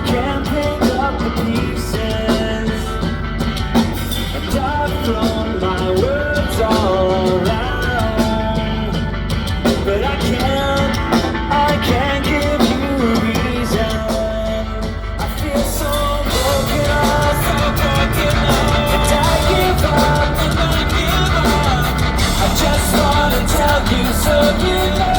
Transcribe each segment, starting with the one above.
can't pick up the pieces. And I've thrown my words all around, but I can't give you a reason. I feel so broken up, and I give up, I just wanna tell you so you know.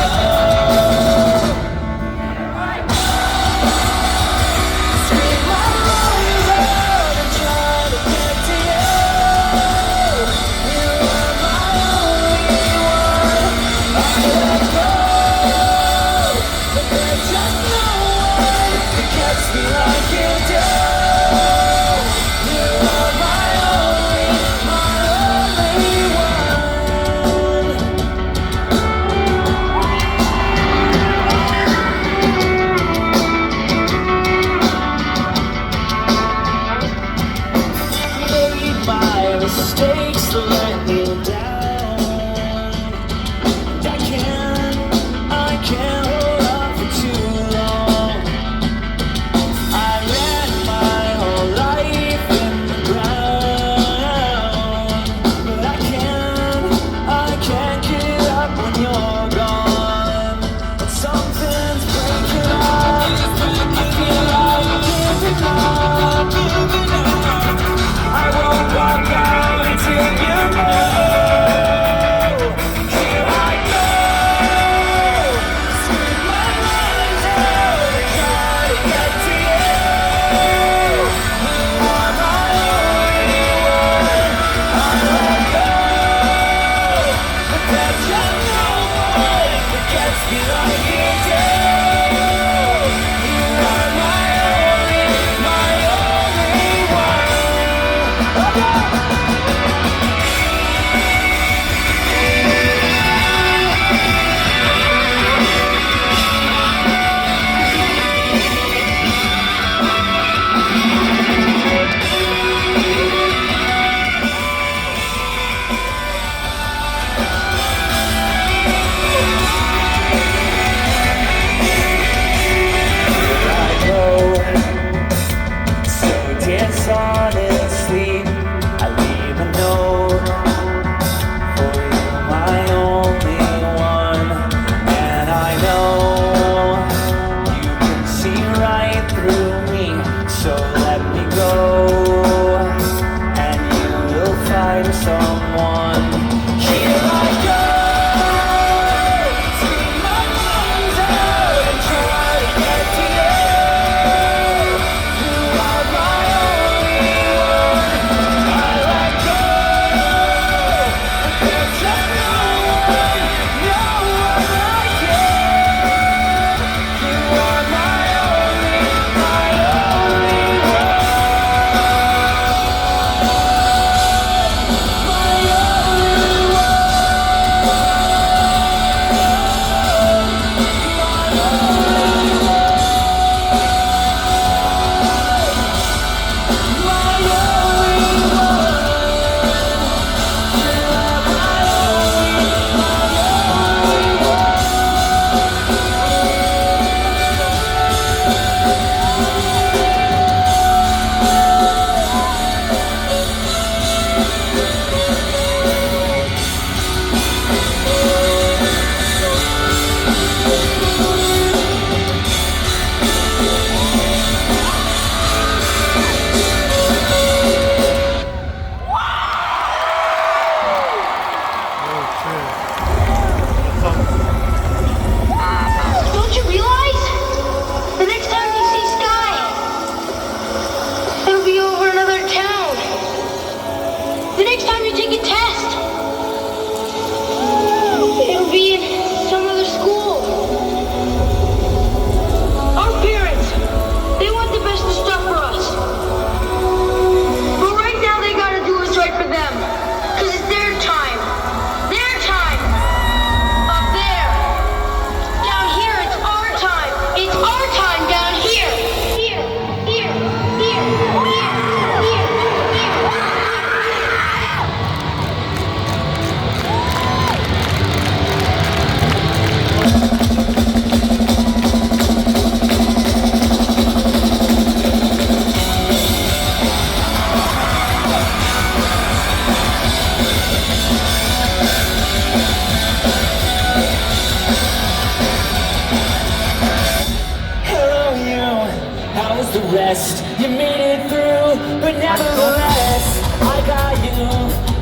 was the rest. You made it through, but nevertheless, I got you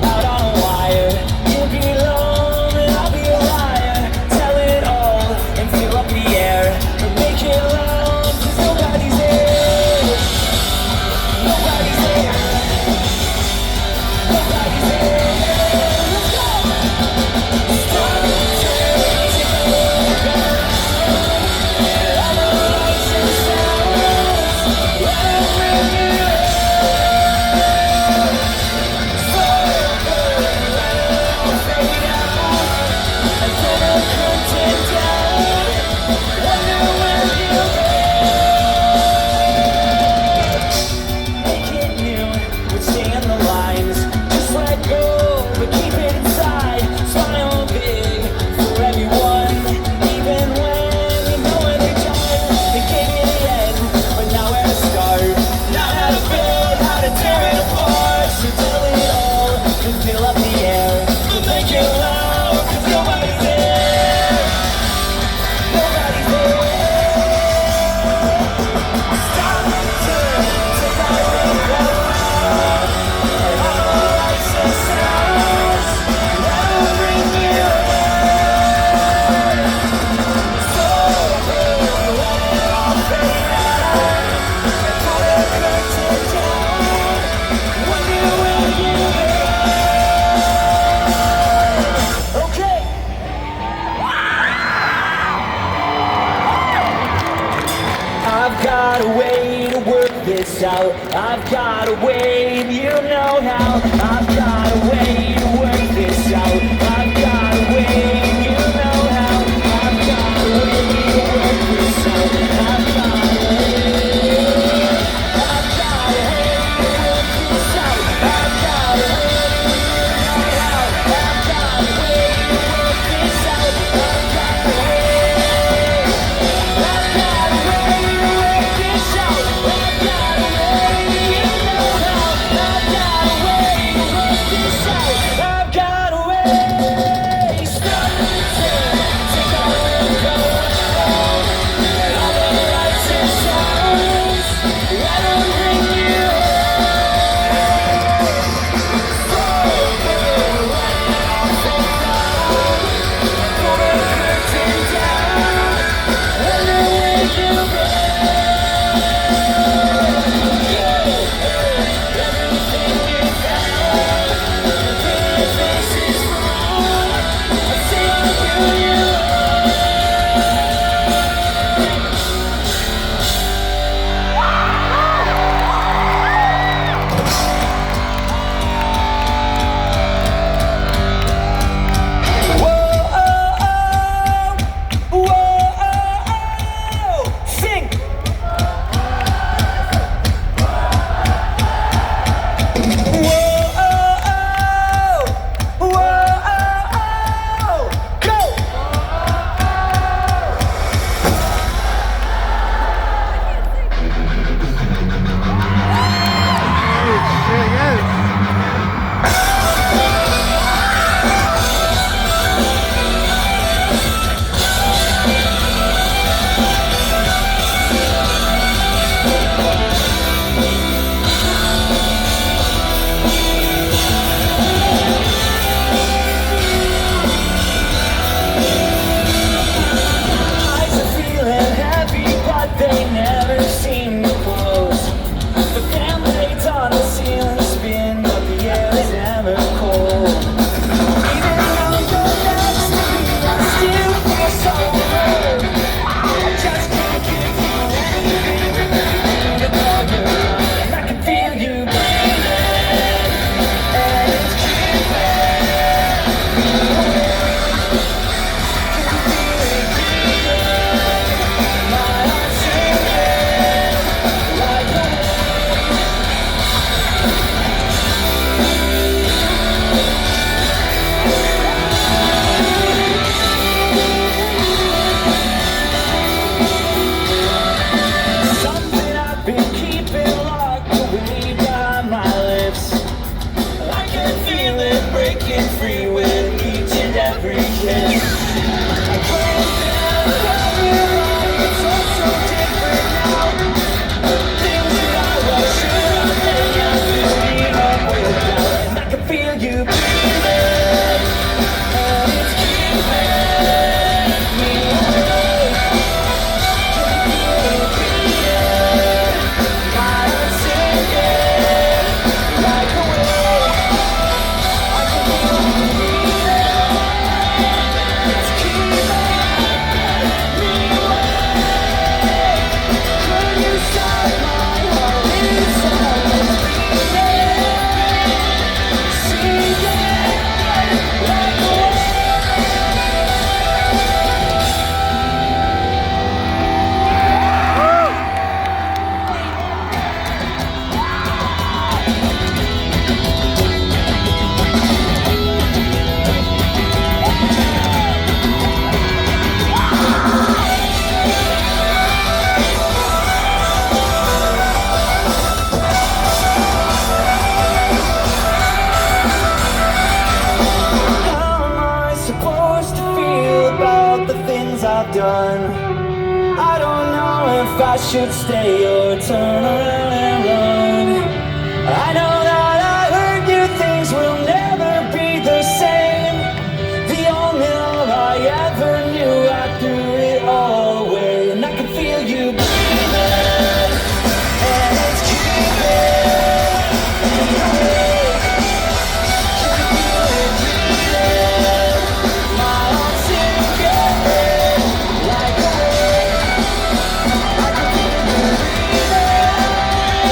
out on a wire. You'll be alone and I'll be a liar. Tell it all and fill up the air, but make it loud, 'cause nobody's there. Nobody's there. Nobody's there. Let's go. Start to take a look around. All the lights and sounds, let them bring you in. So good, let it all fade out, and pull the curtain down. Wonder where you've been. Make it new, but stay in the lines. Just let go, but keep it inside. Smile big for everyone, even when you know when they're done. They gave you the end, but now where to start? Not how to build, how to tear it apart. So tell it all and fill up the air, but make it loud, 'cause nobody's there. Nobody's there. Stop and turn, take a look around. All the lights and sounds, let them bring you in. So good, let it all fade out, and pull the curtain down. Wonder where you've been. Okay. I've got a way to work this out. I've got a way, you know how. I've got a way to work this out. I've got a way, you know how. I've got a way to work this out. I've got a way. I've got a way to work this out. I've got a way, you know how. I've got a way to work this out. I've got a way. I've got a way to work this out. I've got a way, you know how. I've got a way to work this out. I've got a way. Stop and turn, take a look around. All the lights and sounds, let them bring you in. So good, let it all fade out, and pull the curtain down. Wonder where you've been. Everything you found, your face is wrong. I say I feel you. Whoa, oh, oh, whoa, oh, oh. Sing. Whoa, oh, oh, whoa, oh, oh. Go. Eyes are feeling heavy, but they never seem to close. The fan blades on the ceiling spin, but the air is never cold. Even though you're next to me, I still feel so hurt. I just can't give you anything to cover, and I can feel you breathing, and it's creeping. Can feel it breathing. My heart's singing. done. I don't know if I should stay or turn around and run. I know that I hurt you, things will never be the same. The only love I ever knew, I threw it all away. And I can feel you breathing, and it's keeping me awake. Can feel it breathing, my heart sinking like a wave. I can feel you breathing,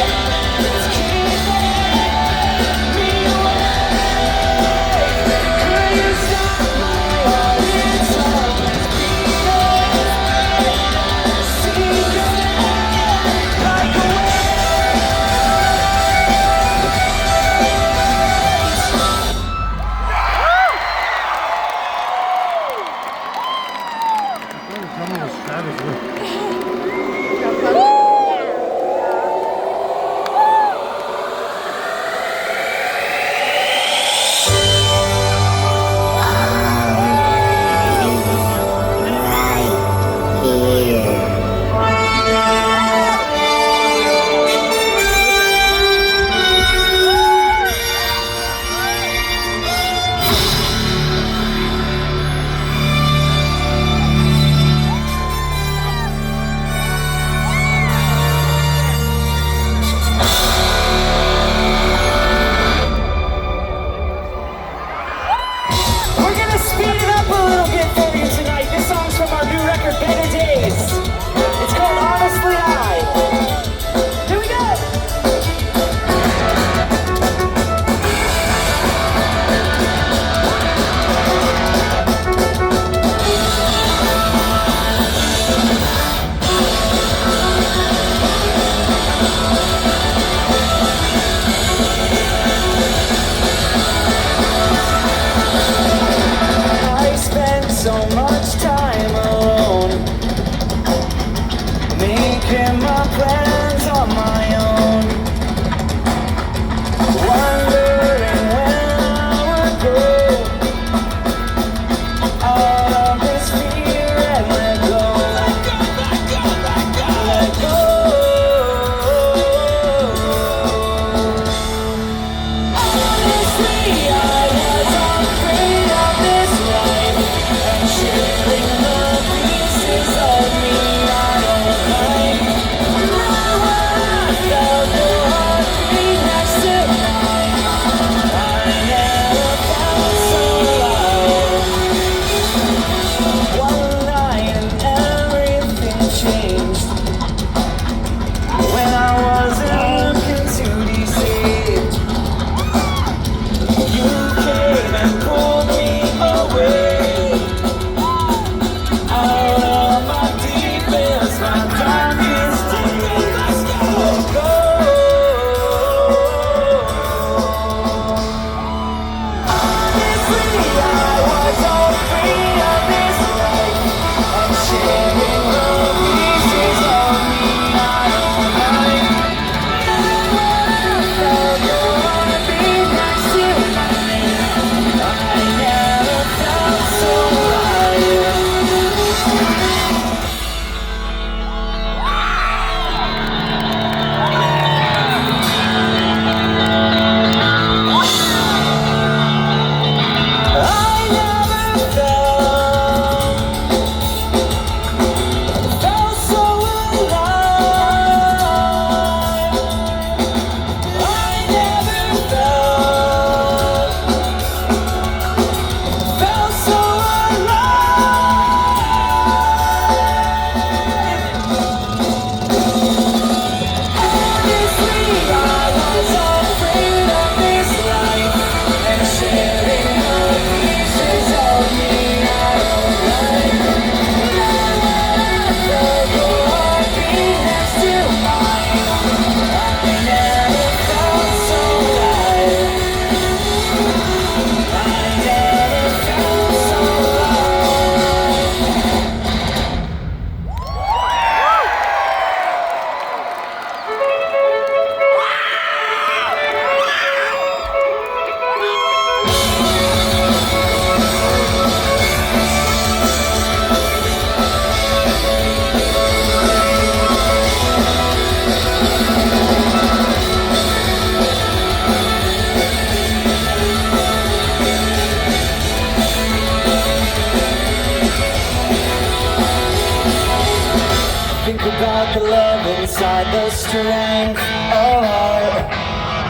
had the strength of heart.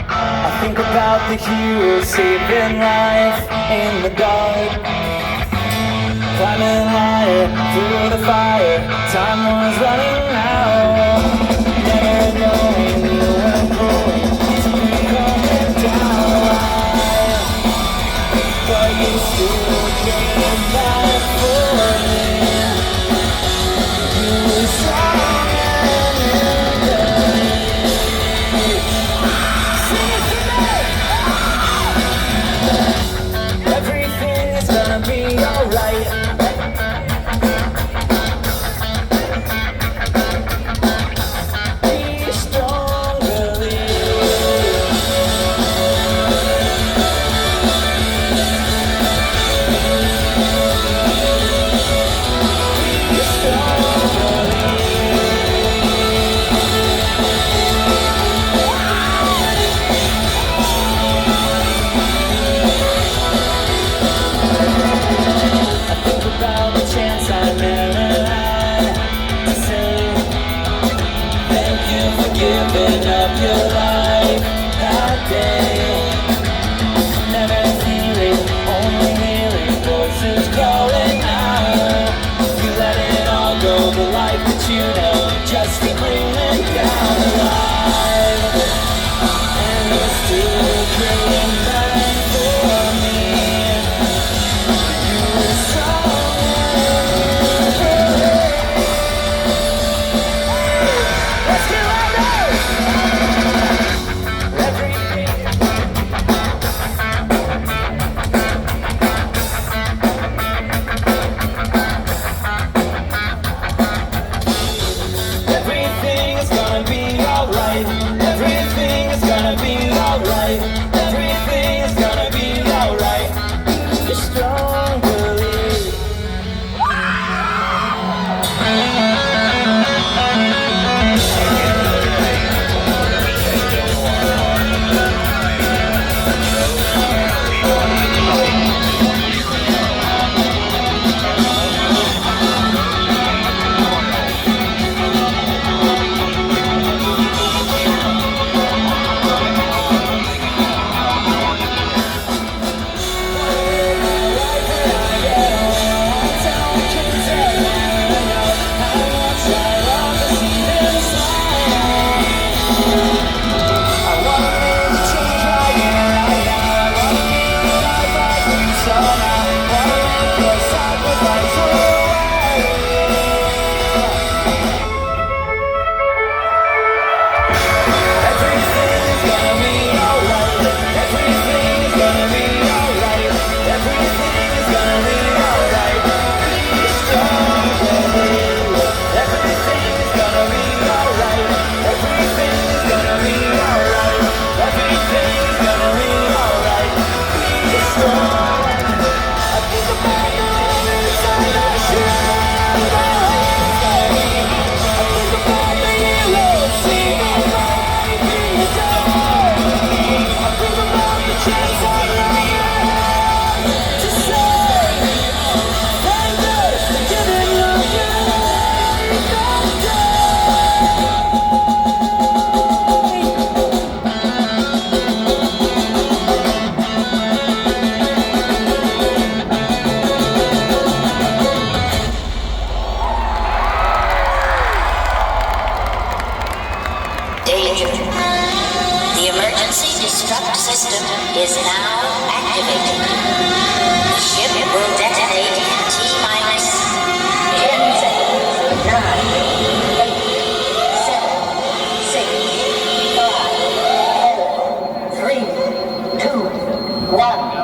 I think about the heroes saving life in the dark, climbing higher through the fire. Time was running out, never knowing you were going to be coming down. But you still came back for me. You were strong and in the sing it to me. Everything is gonna be alright. Giving up your life that day. Never feeling, only hearing voices calling out. You let it all go, the life that you know, just keep bringing down alive. And you're still bringing back for me. You were strong and let's get right now. Is now activated. The ship will detonate in T-minus 10 seconds. 9, 8, 7, 6, 5, 4, 3, 2, 1.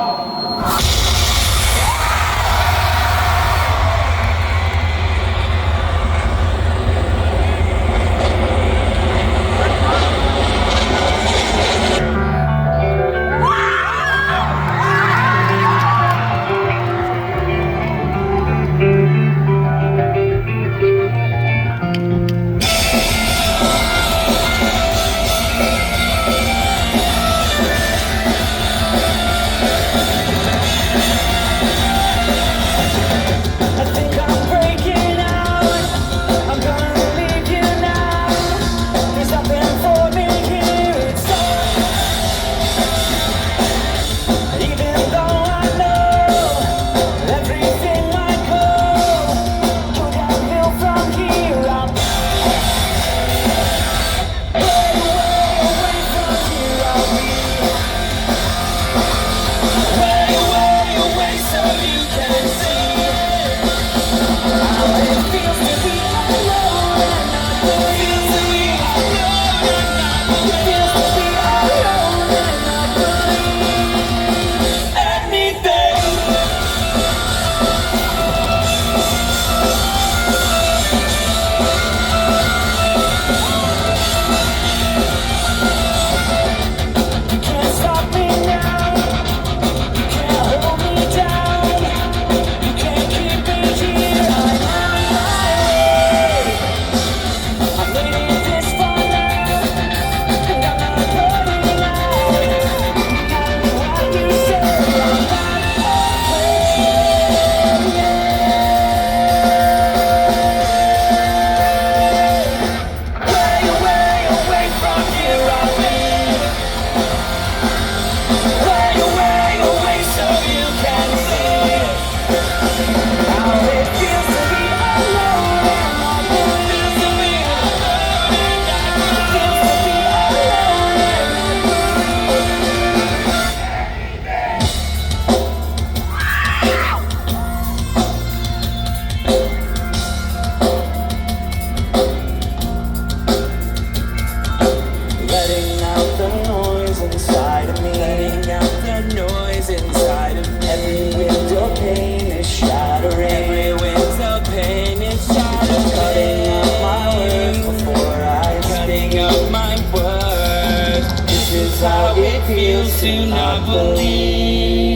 of my worth. This is how it feels to not believe.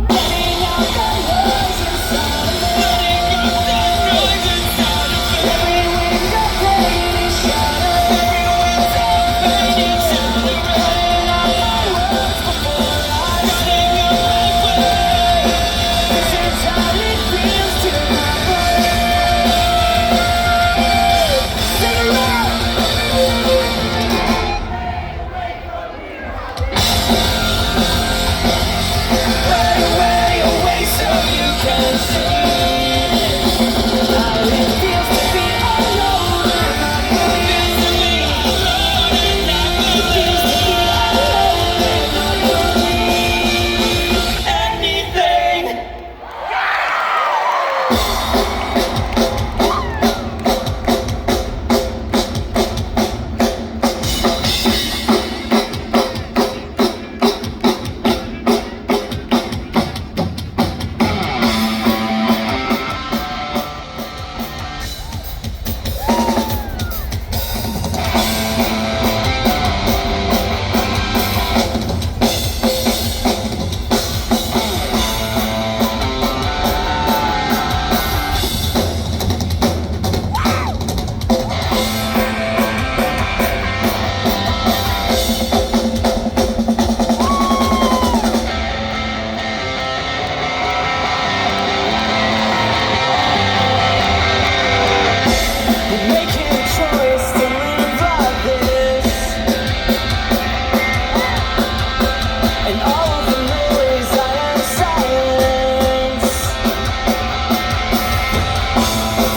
Letting out the noise inside of me. Letting out the noise inside of me. Every wind of pain is shattered. Every wind of pain is shattered. Letting out my words before I sing your way. This is how it feels to not believe. Sing it loud. Way away so you can see how it feels to be alone and not believe. It feels to be alone and not believe anything. Making a choice to live like this, and all of the noise I am silence.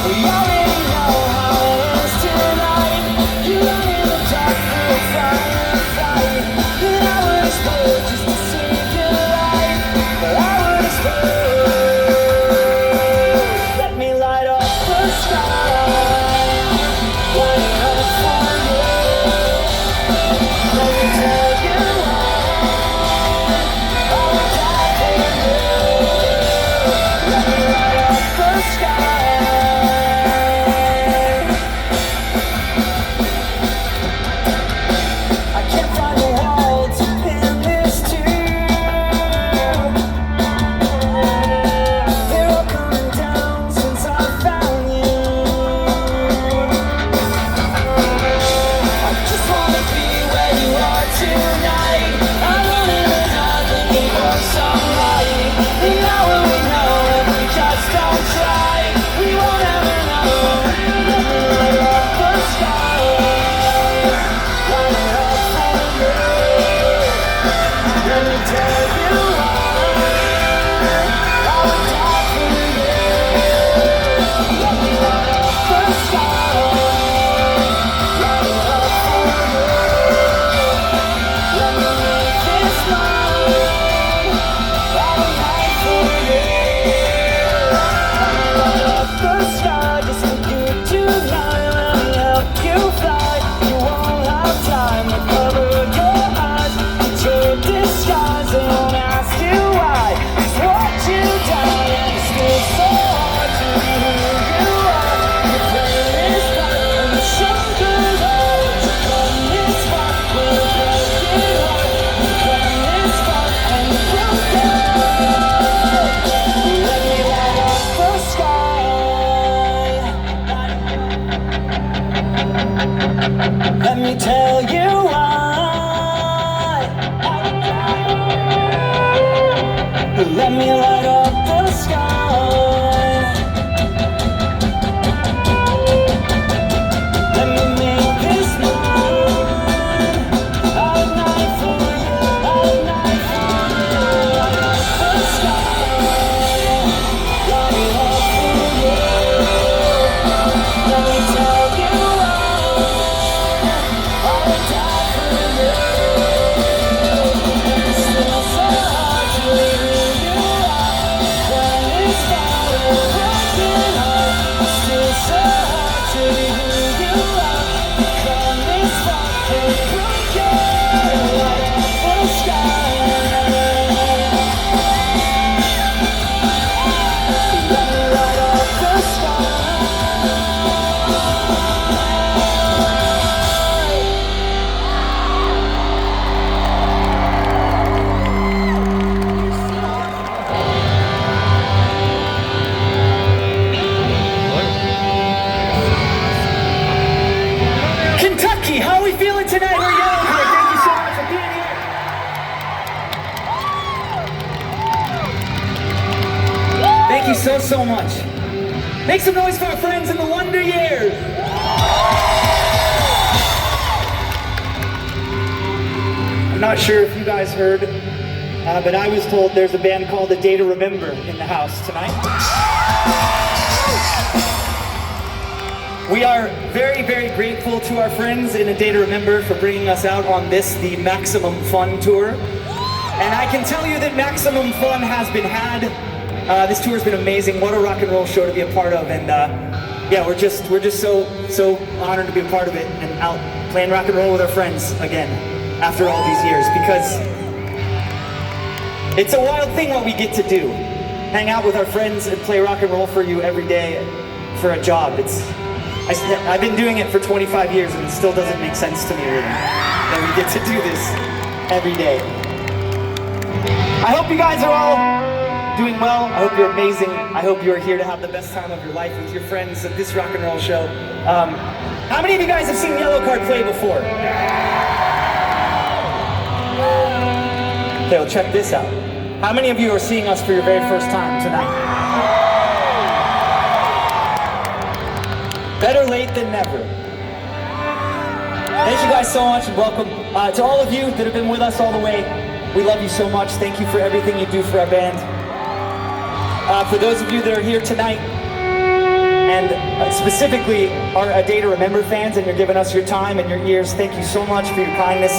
We already know how it ends tonight. You run in the dark through a firefight, and I would explode just to save your life. But I would explode. Let me light up the sky. Light it up for you. Let me tell you why I would die for you. Let me light up the sky. I can't find a wall to pin this to. They're all coming down since I found you. I just wanna be where you are tonight. I'm running the dark looking for some light. And now we know if we just don't try, we won't ever know. Let me light up the sky. Light it up for you. Let me tell you why I would die for you. Let me light up the sky. Light it up for you. Let me make this mine. All night for you. Light up the sky just for you tonight. Let me help you fly. You won't have time to cover your eyes. Put your disguise. They won't ask you why. Just watch you die and it's still so hard to be who you are. Your brain is dark and the sun goes out. You come this far with a broken heart. You come this far and you broke down. Let me light up the sky. Let me tell you why. Let me light up the sky. Let me make this mine. All night for you. All night for you. Light up the sky. Light it up for you. Let me tell you why I would die for you. It's still so hard to live who you are. When it's fire. Kentucky, how are we feeling tonight? We're Yellowcard. Thank you so much for being here. Thank you so much. Make some noise for our friends in the Wonder Years. I'm not sure if you guys heard, but I was told there's a band called A Day to Remember in the house tonight. We are very, very grateful to our friends in A Day to Remember for bringing us out on this, the Maximum Fun Tour. And I can tell you that maximum fun has been had. This tour has been amazing. What a rock and roll show to be a part of. And yeah, we're just so honored to be a part of it and out playing rock and roll with our friends again after all these years, because it's a wild thing what we get to do. Hang out with our friends and play rock and roll for you every day for a job. I've been doing it for 25 years and it still doesn't make sense to me really that we get to do this every day. I hope you guys are all doing well. I hope you're amazing. I hope you're here to have the best time of your life with your friends at this rock and roll show. How many of you guys have seen Yellowcard play before? Okay, well check this out. How many of you are seeing us for your very first time tonight? Better late than never. Thank you guys so much and welcome. To all of you that have been with us all the way, we love you so much. Thank you for everything you do for our band. For those of you that are here tonight, and specifically are A Day to Remember fans, and you're giving us your time and your ears, thank you so much for your kindness.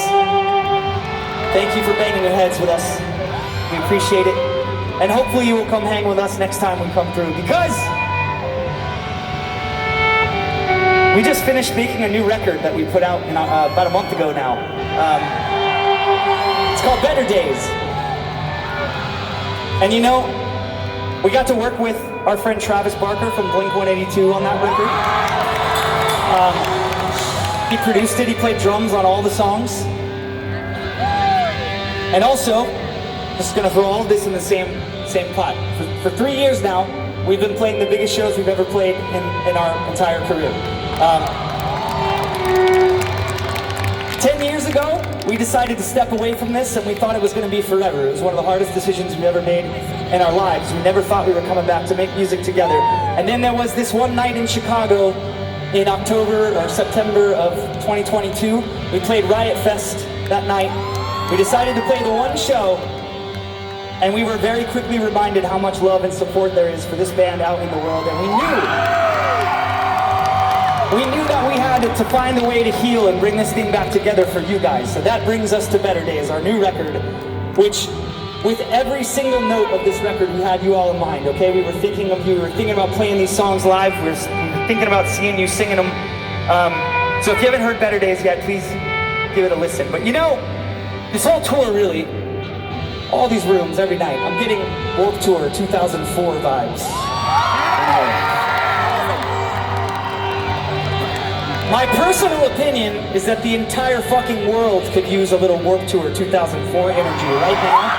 Thank you for banging your heads with us. We appreciate it. And hopefully you will come hang with us next time we come through, because we just finished making a new record that we put out about a month ago now. It's called Better Days. And you know, we got to work with our friend Travis Barker from Blink-182 on that record. He produced it, he played drums on all the songs. And also, just gonna throw all of this in the same pot. For 3 years now, we've been playing the biggest shows we've ever played in our entire career. 10 years ago, we decided to step away from this, and we thought it was going to be forever. It was one of the hardest decisions we ever made in our lives. We never thought we were coming back to make music together. And then there was this one night in Chicago in October or September of 2022. We played Riot Fest that night. We decided to play the one show, and we were very quickly reminded how much love and support there is for this band out in the world, and we knew that we had to find a way to heal and bring this thing back together for you guys. So that brings us to Better Days, our new record, which with every single note of this record, we had you all in mind, okay? We were thinking of you, we were thinking about playing these songs live, we were thinking about seeing you singing them. So if you haven't heard Better Days yet, please give it a listen. But you know, this whole tour really, all these rooms every night, I'm getting Warped Tour 2004 vibes. My personal opinion is that the entire fucking world could use a little Warped Tour 2004 energy right now.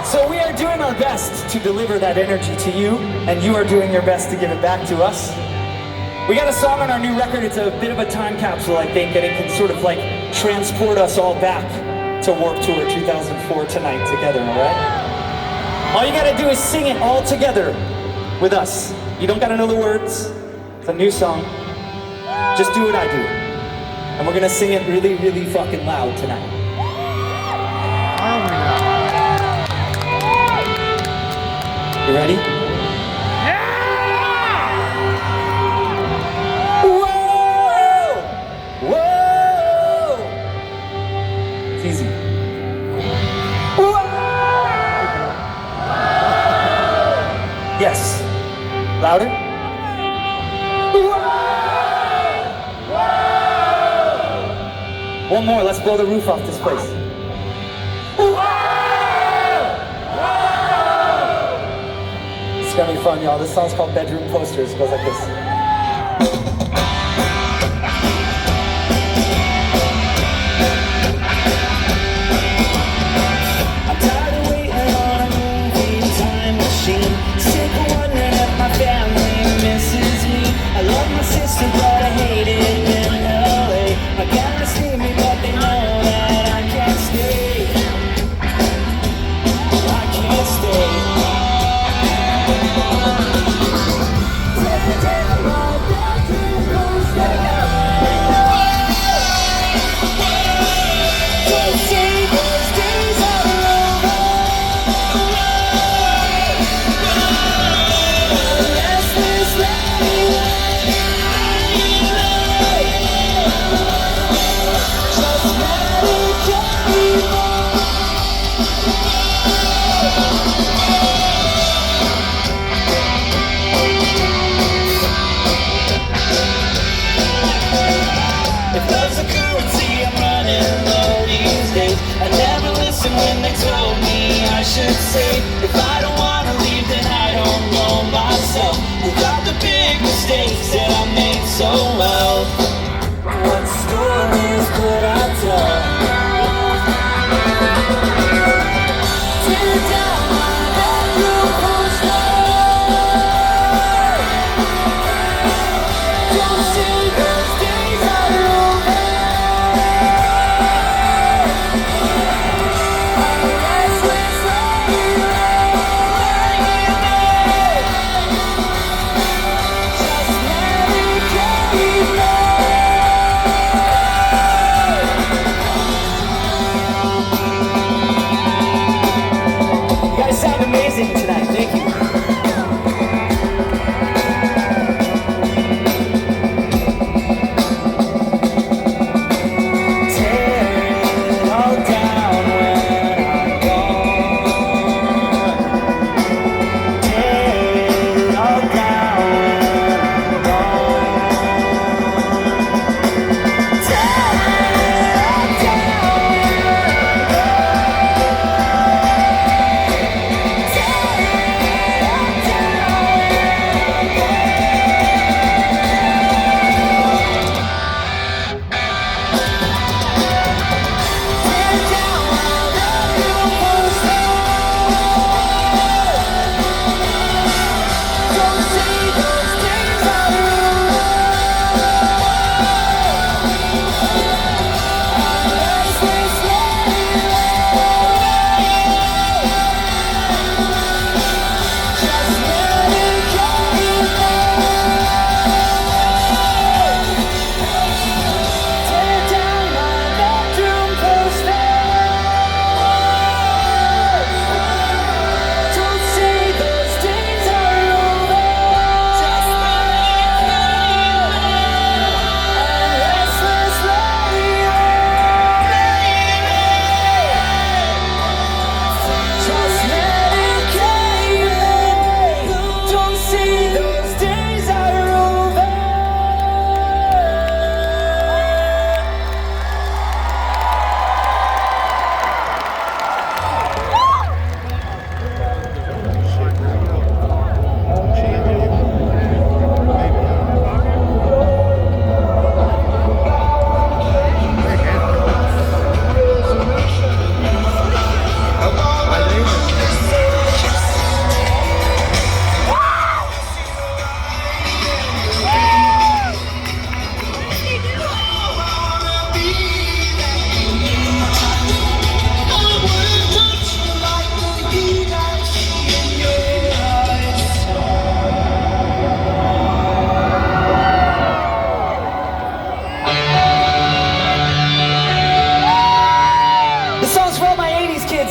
So we are doing our best to deliver that energy to you, and you are doing your best to give it back to us. We got a song on our new record, it's a bit of a time capsule, I think, and it can sort of like transport us all back to Warped Tour 2004 tonight together, alright? All you gotta do is sing it all together with us. You don't gotta know the words. It's a new song. Just do what I do. And we're gonna sing it really, really fucking loud tonight. You ready? Yeah! Whoa! Whoa! It's easy. Whoa! Yes. Louder? One more, let's blow the roof off this place. It's gonna be fun, y'all. This song's called Bedroom Posters. It goes like this. I'm tired of waiting on a moving time machine. Sick of wondering if my family misses me. I love my sister, but If love's a currency, I'm running low these days. I never listened when they told me I should say, if I don't wanna leave, then I don't know myself. Without the big mistakes that I made so well. What stories could I tell? Tear down my bedroom poster. Don't say those days are over. I'm a restless lying there. Just never came back. You guys sound amazing tonight. Thank you.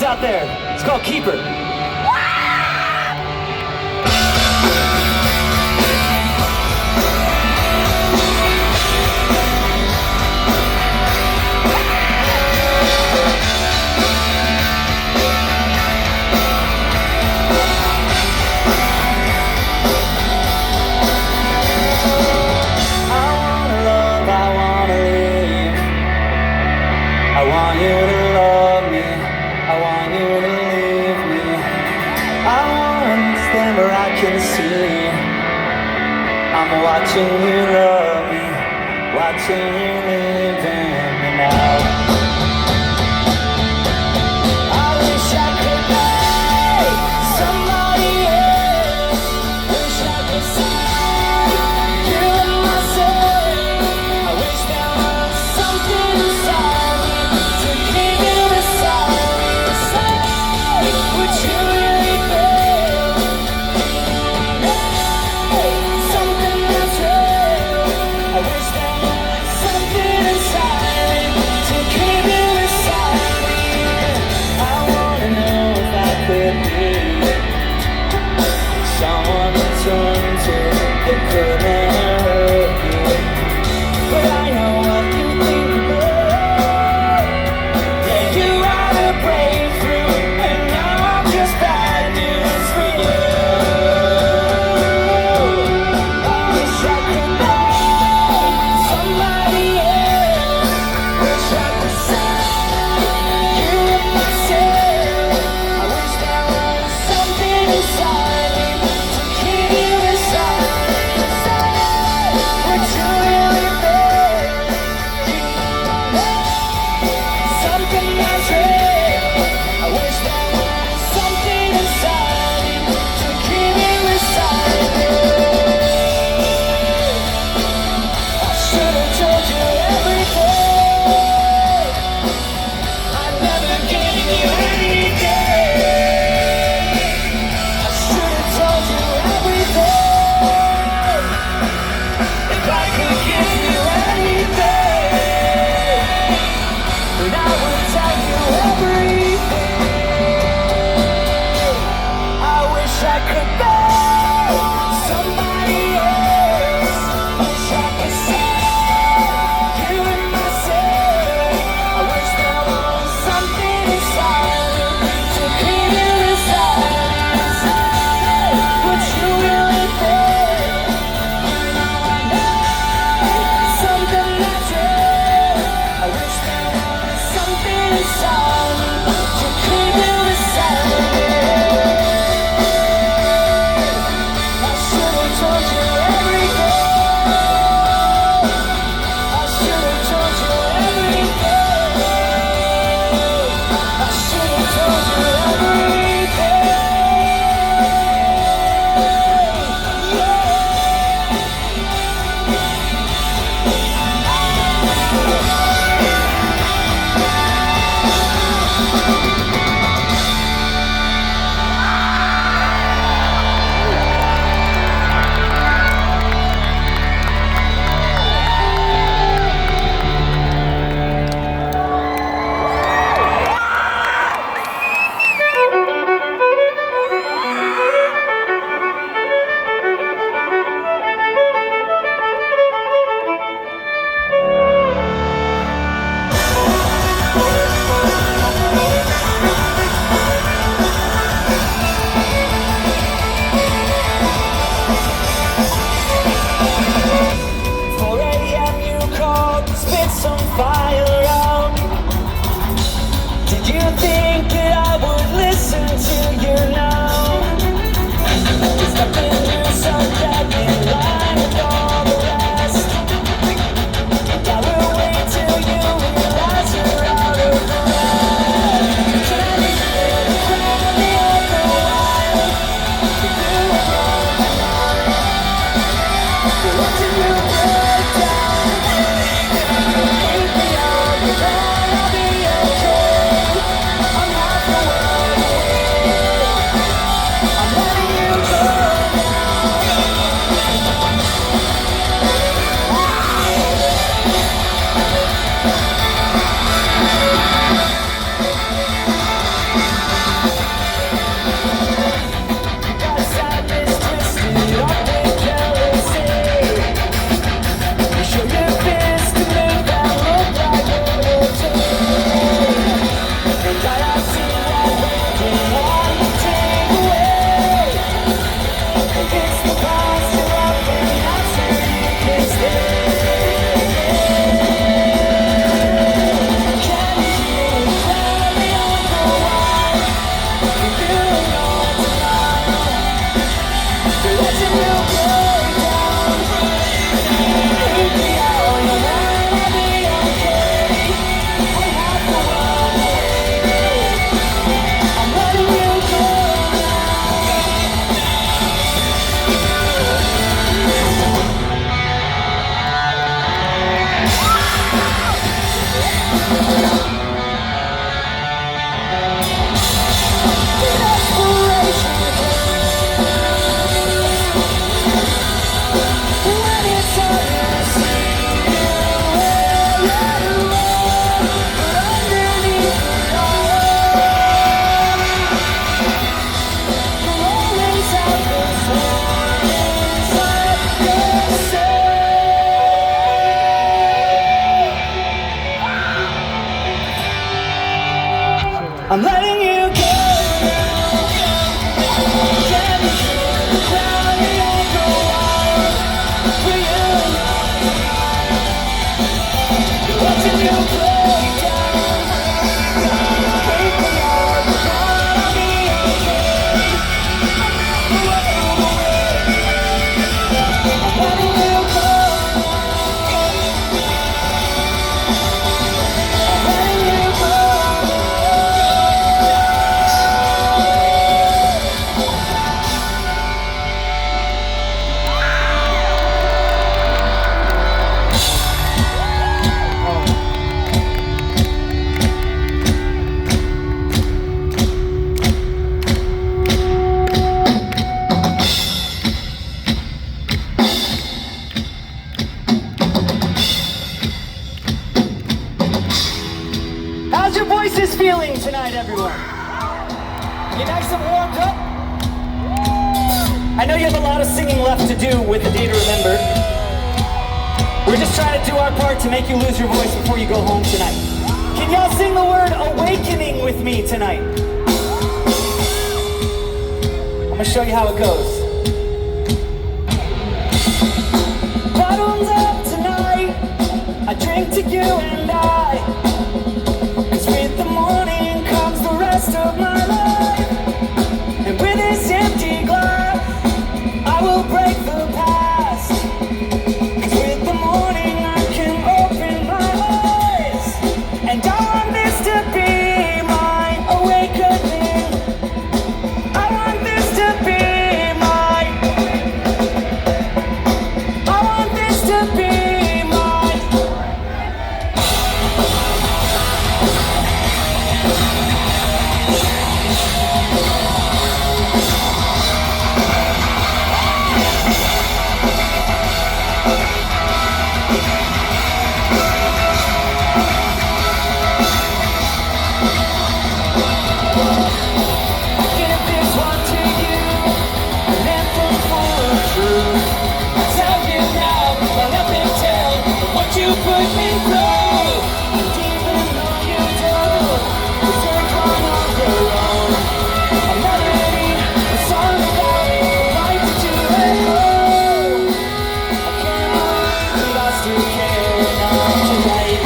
Out there. It's called Keeper. I'm watching you love me, watching you live in me now. I wish I could be somebody else. Wish I could say you and myself. I wish there was something inside me to keep it aside. Say, would you really feel? Something that's real. I wish there was something inside. put some fire out. Did you think that I would listen to you now? It's nothing new, so get in line with all the rest. I will wait till you realize you're out of breath. Can you feel the crowd me over wild? You alone. You're watching you break down. Leave me on your own, I'll be okay. I'm not the one away. I'm letting you go Got sadness twisted up with jealousy. You show your fist to make that look like loyalty. And I have seen that waiting on you take away. It's the past you're up and that's where you can stay. Can you hear me crying on the wire? You know tonight. You're letting you break down. Leave me out, you wanna be okay. I'm not the one away. I'm letting you go desperation. When it's hard to see you where you are, but underneath it all, you'll always have this one inside yourself. I'm letting you go now. Can you hear the crowd? We all go wild for you. You're watching you break down. Break me all the time. I'll be okay. I'm letting you go. I'm letting you go. How's your voices feeling tonight, everyone? You nice and warmed up? I know you have a lot of singing left to do with the Day to Remember. We're just trying to do our part to make you lose your voice before you go home tonight. Can y'all sing the word awakening with me tonight? I'm gonna show you how it goes. Bottoms up tonight, I drink to you and I. 'Cause with the morning comes the rest of my life. And with this empty glass, I will break the past. 'Cause with the morning I can open my eyes. And I want this to be my awakening. I want this to be my. I want this to be my. Give this one to you, an anthem full of truth. I tell you now, I'll never tell what you put me through. And even though you do, you take one of your own. A melody, a song about the right to let go. I can't believe I still care enough to write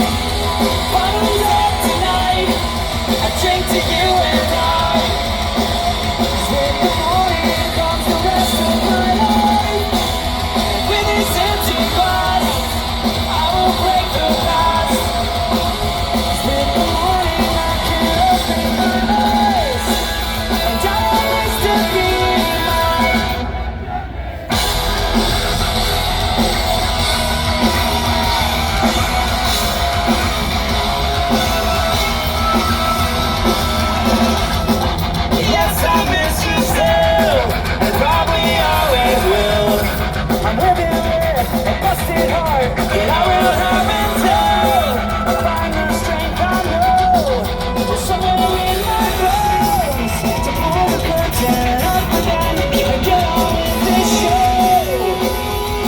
But I will have until I find the strength I know. There's somewhere in my bones to pull the curtain up again and get on with this show.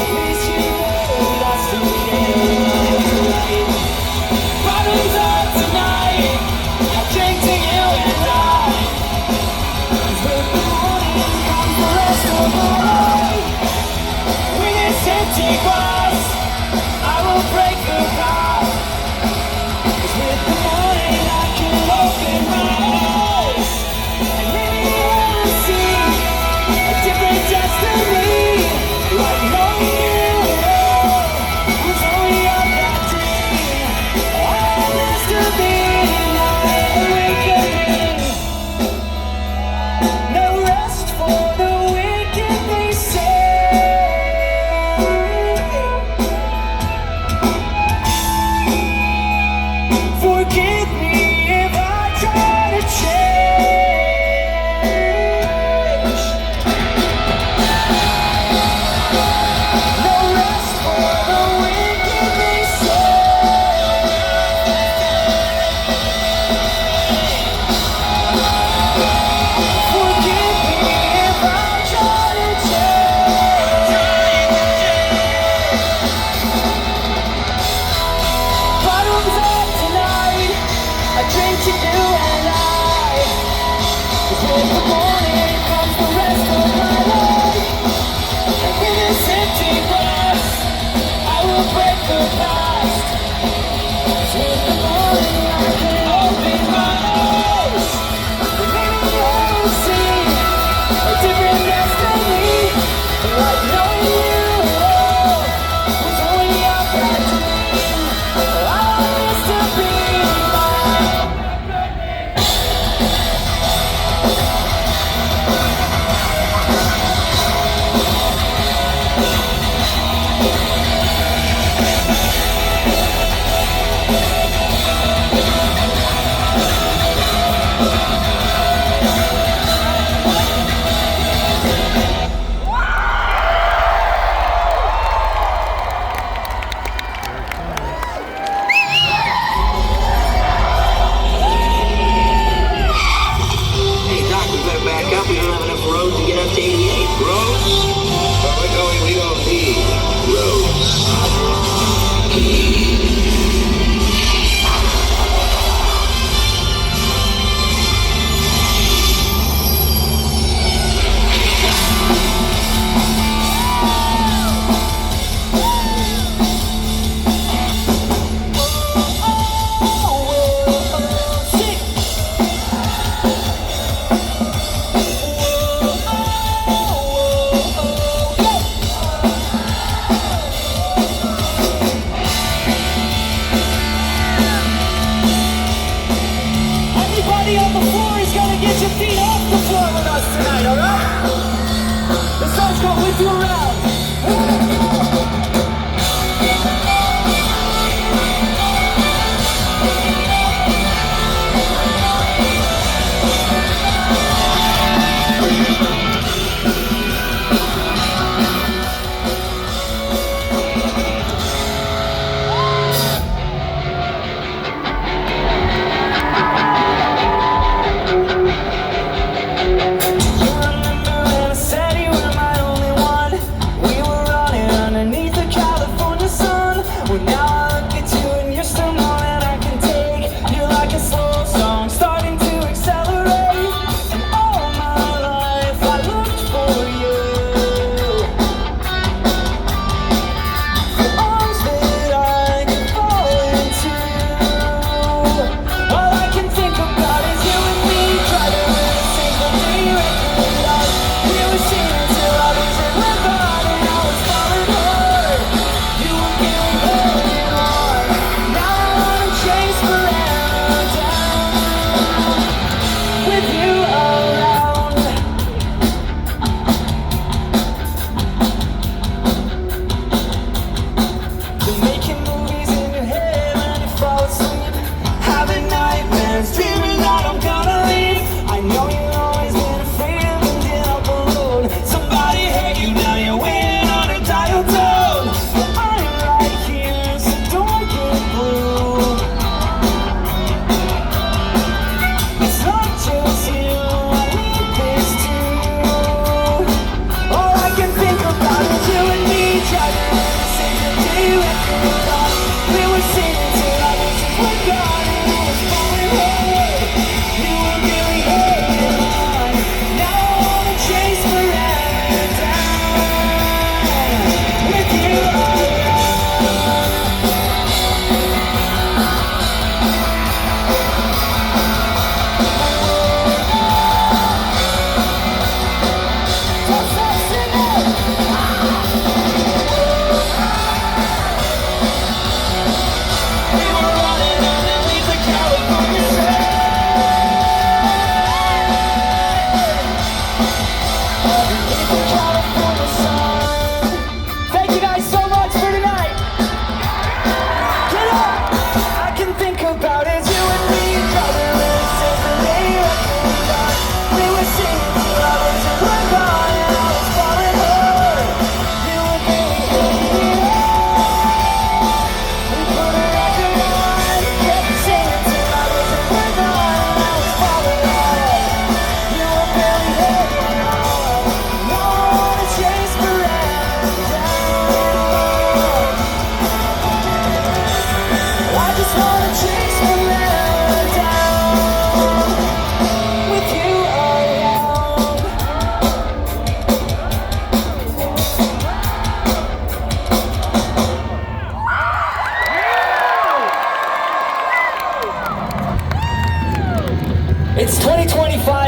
At least you know that's the end tonight. Bottoms up tonight. I drink to you and I. 'Cause with the morning comes the rest of the night. With this empty glass, I will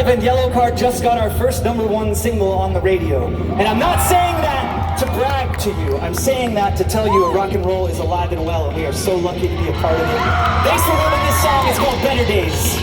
happened. Yellowcard just got our first #1 single on the radio. And I'm not saying that to brag to you. I'm saying that to tell you rock and roll is alive and well, and we are so lucky to be a part of it. Thanks for loving this song. It's called Better Days.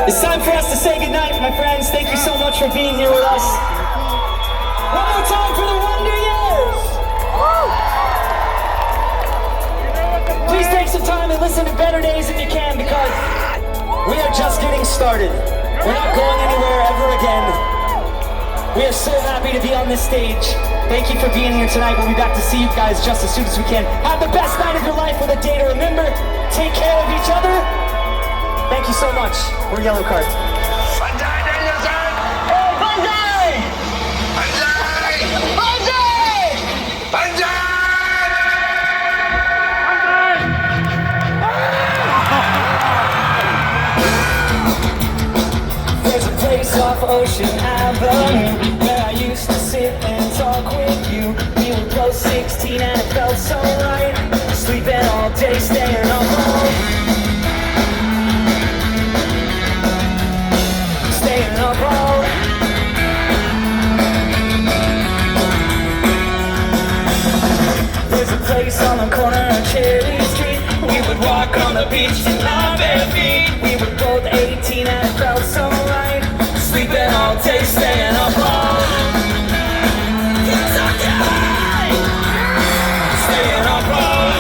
It's time for us to say goodnight, my friends. Thank you so much for being here with us. One more time for the Wonder Years. Please take some time and listen to Better Days if you can, because we are just getting started. We're not going anywhere ever again. We are so happy to be on this stage. Thank you for being here tonight. We'll be back to see you guys just as soon as we can. Have the best night of your life with a day to remember. Take care of each other. Thank you so much. We're Yellowcard. There's a place off Ocean Avenue where I used to sit and talk with you. We were close 16 and it felt so right. Sleeping all day, staying up all There's a place on the corner of Cherry Street. We would walk on the beach in our bare feet. We were both 18 and it felt so right. Sleeping all day, staying up all staying up all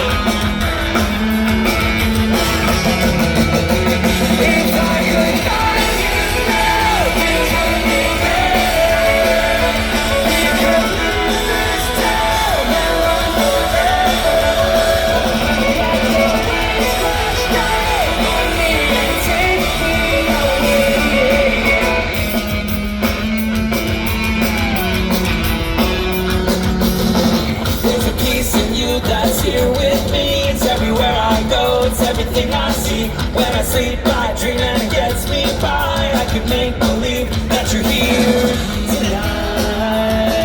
if I could find you now, you would be there. We could leave this town and run forever. Like the waves crash down on me and take me away. everything I see. When I sleep, I dream and it gets me by. I could make believe that you're here tonight.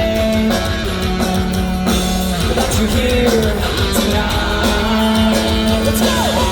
That you're here tonight. Let's go!